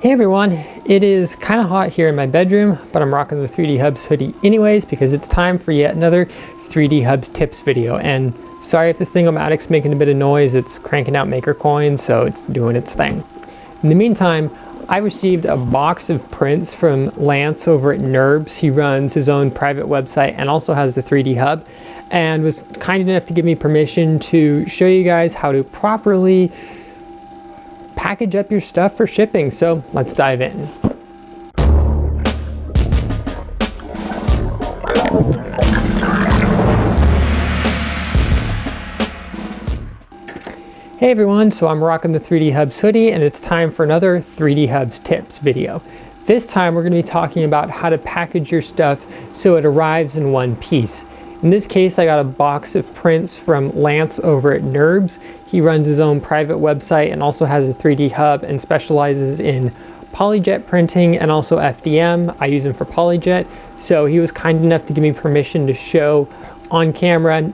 Hey everyone, it is kind of hot here in my bedroom, but I'm rocking the 3D Hubs hoodie anyways because it's time for yet another 3D Hubs tips video. And sorry if the Thingomatic's making a bit of noise, it's cranking out maker coins, so it's doing its thing. In the meantime, I received a box of prints from Lance over at NURBS. He runs his own private website and also has the 3D Hub, and was kind enough to give me permission to show you guys how to properly package up your stuff for shipping. So let's dive in. Hey everyone, so I'm rocking the 3D Hubs hoodie and it's time for another 3D Hubs tips video. This time we're going to be talking about how to package your stuff so it arrives in one piece. In this case, I got a box of prints from Lance over at NURBS. He runs his own private website and also has a 3D Hub and specializes in polyjet printing and also FDM. I use him for polyjet, so he was kind enough to give me permission to show on camera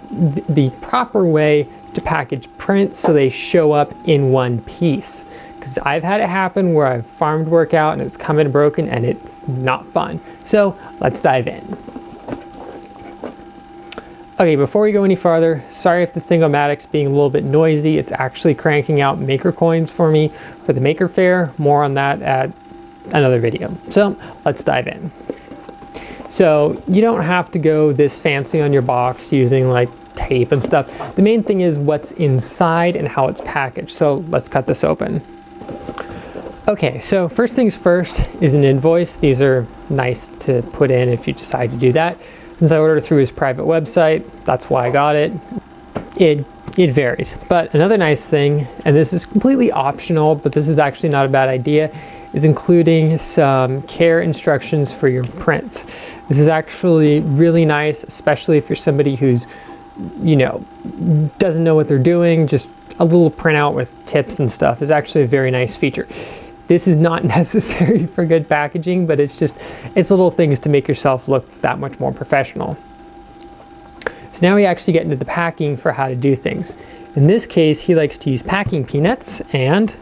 the proper way to package prints so they show up in one piece. Because I've had it happen where I've farmed work out and it's come in broken and it's not fun. So let's dive in. Okay, before we go any farther, sorry if the Thingomatic's being a little bit noisy. It's actually cranking out maker coins for me for the Maker Faire. More on that at another video. So let's dive in. So you don't have to go this fancy on your box using like tape and stuff. The main thing is what's inside and how it's packaged. So let's cut this open. Okay, so first things first is an invoice. These are nice to put in if you decide to do that. Since I ordered through his private website, that's why I got it. It varies. But another nice thing, and this is completely optional, but this is actually not a bad idea, is including some care instructions for your prints. This is actually really nice, especially if you're somebody who's, you know, doesn't know what they're doing. Just a little printout with tips and stuff is actually a very nice feature. This is not necessary for good packaging, but it's little things to make yourself look that much more professional. So now we actually get into the packing for how to do things. In this case, he likes to use packing peanuts, and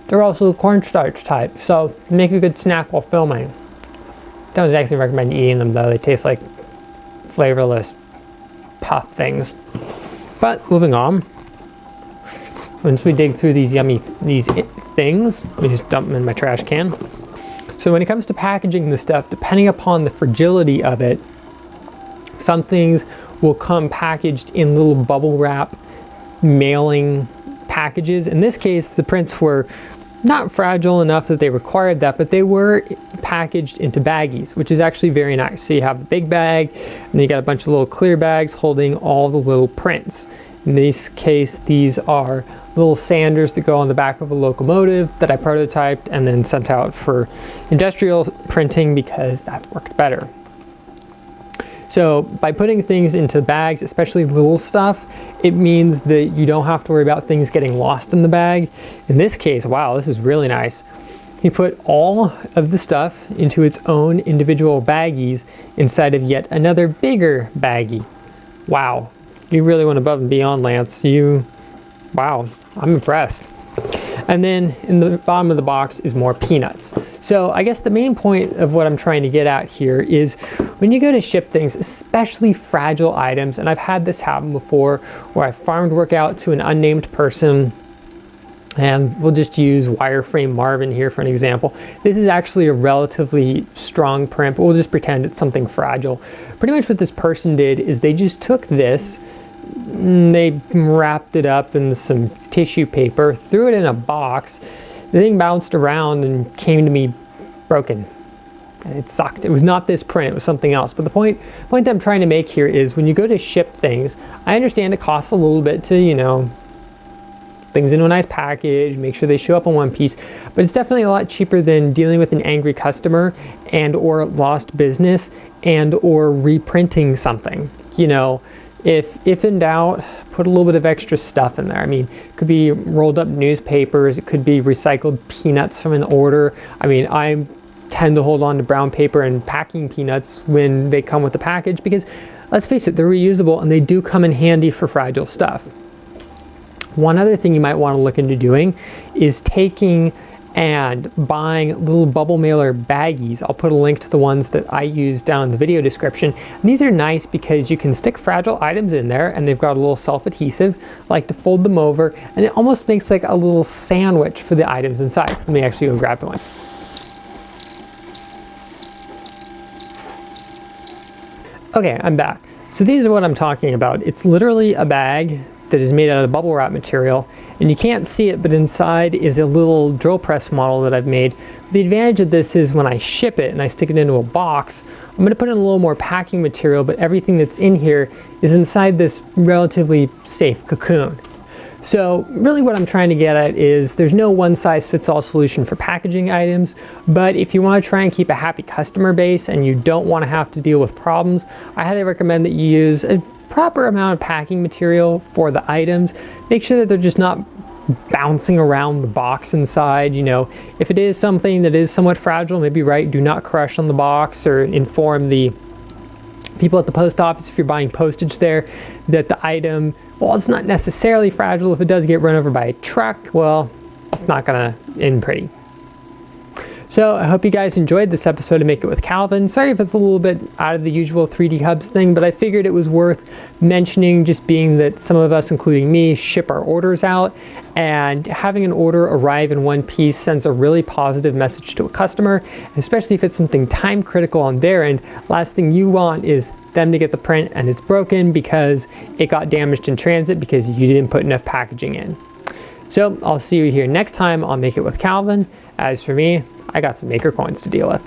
they're also cornstarch type, so make a good snack while filming. Don't exactly recommend eating them though, they taste like flavorless puff things. But moving on. Once we dig through these yummy things, we just dump them in my trash can. So when it comes to packaging the stuff, depending upon the fragility of it, some things will come packaged in little bubble wrap mailing packages. In this case, the prints were not fragile enough that they required that, but they were packaged into baggies, which is actually very nice. So you have a big bag, and then you got a bunch of little clear bags holding all the little prints. In this case, these are little sanders that go on the back of a locomotive that I prototyped and then sent out for industrial printing because that worked better. So by putting things into bags, especially little stuff, it means that you don't have to worry about things getting lost in the bag. In this case, wow, this is really nice. He put all of the stuff into its own individual baggies inside of yet another bigger baggie. Wow. You really went above and beyond, Lance. Wow, I'm impressed. And then in the bottom of the box is more peanuts. So I guess the main point of what I'm trying to get at here is when you go to ship things, especially fragile items, and I've had this happen before where I farmed work out to an unnamed person, and we'll just use Wireframe Marvin here for an example. This is actually a relatively strong print, but we'll just pretend it's something fragile. Pretty much what this person did is they just took this, they wrapped it up in some tissue paper, threw it in a box. The thing bounced around and came to me broken. And it sucked. It was not this print, it was something else. But the point that I'm trying to make here is when you go to ship things, I understand it costs a little bit to, you know, things into a nice package, make sure they show up in one piece, but it's definitely a lot cheaper than dealing with an angry customer and or lost business and or reprinting something. You know, if in doubt, put a little bit of extra stuff in there. I mean, it could be rolled up newspapers, it could be recycled peanuts from an order. I mean, I tend to hold on to brown paper and packing peanuts when they come with the package because, let's face it, they're reusable and they do come in handy for fragile stuff. One other thing you might want to look into doing is taking and buying little bubble mailer baggies. I'll put a link to the ones that I use down in the video description. And these are nice because you can stick fragile items in there, and they've got a little self-adhesive. I like to fold them over, and it almost makes like a little sandwich for the items inside. Let me actually go grab one. Okay, I'm back. So these are what I'm talking about. It's literally a bag that is made out of bubble wrap material, and you can't see it, but inside is a little drill press model that I've made. The advantage of this is when I ship it and I stick it into a box, I'm going to put in a little more packing material, but everything that's in here is inside this relatively safe cocoon. So really what I'm trying to get at is there's no one-size-fits-all solution for packaging items, but if you want to try and keep a happy customer base and you don't want to have to deal with problems, I highly recommend that you use a proper amount of packing material for the items. Make sure that they're just not bouncing around the box inside. You know, if it is something that is somewhat fragile, maybe do not crush on the box, or inform the people at the post office, if you're buying postage there, that the item, well, it's not necessarily fragile. If it does get run over by a truck, well, it's not gonna end pretty. So I hope you guys enjoyed this episode of Make It with Calvin. Sorry if it's a little bit out of the usual 3D Hubs thing, but I figured it was worth mentioning, just being that some of us, including me, ship our orders out, and having an order arrive in one piece sends a really positive message to a customer, especially if it's something time critical on their end. Last thing you want is them to get the print and it's broken because it got damaged in transit because you didn't put enough packaging in. So I'll see you here next time on Make It with Calvin. As for me, I got some maker coins to deal with.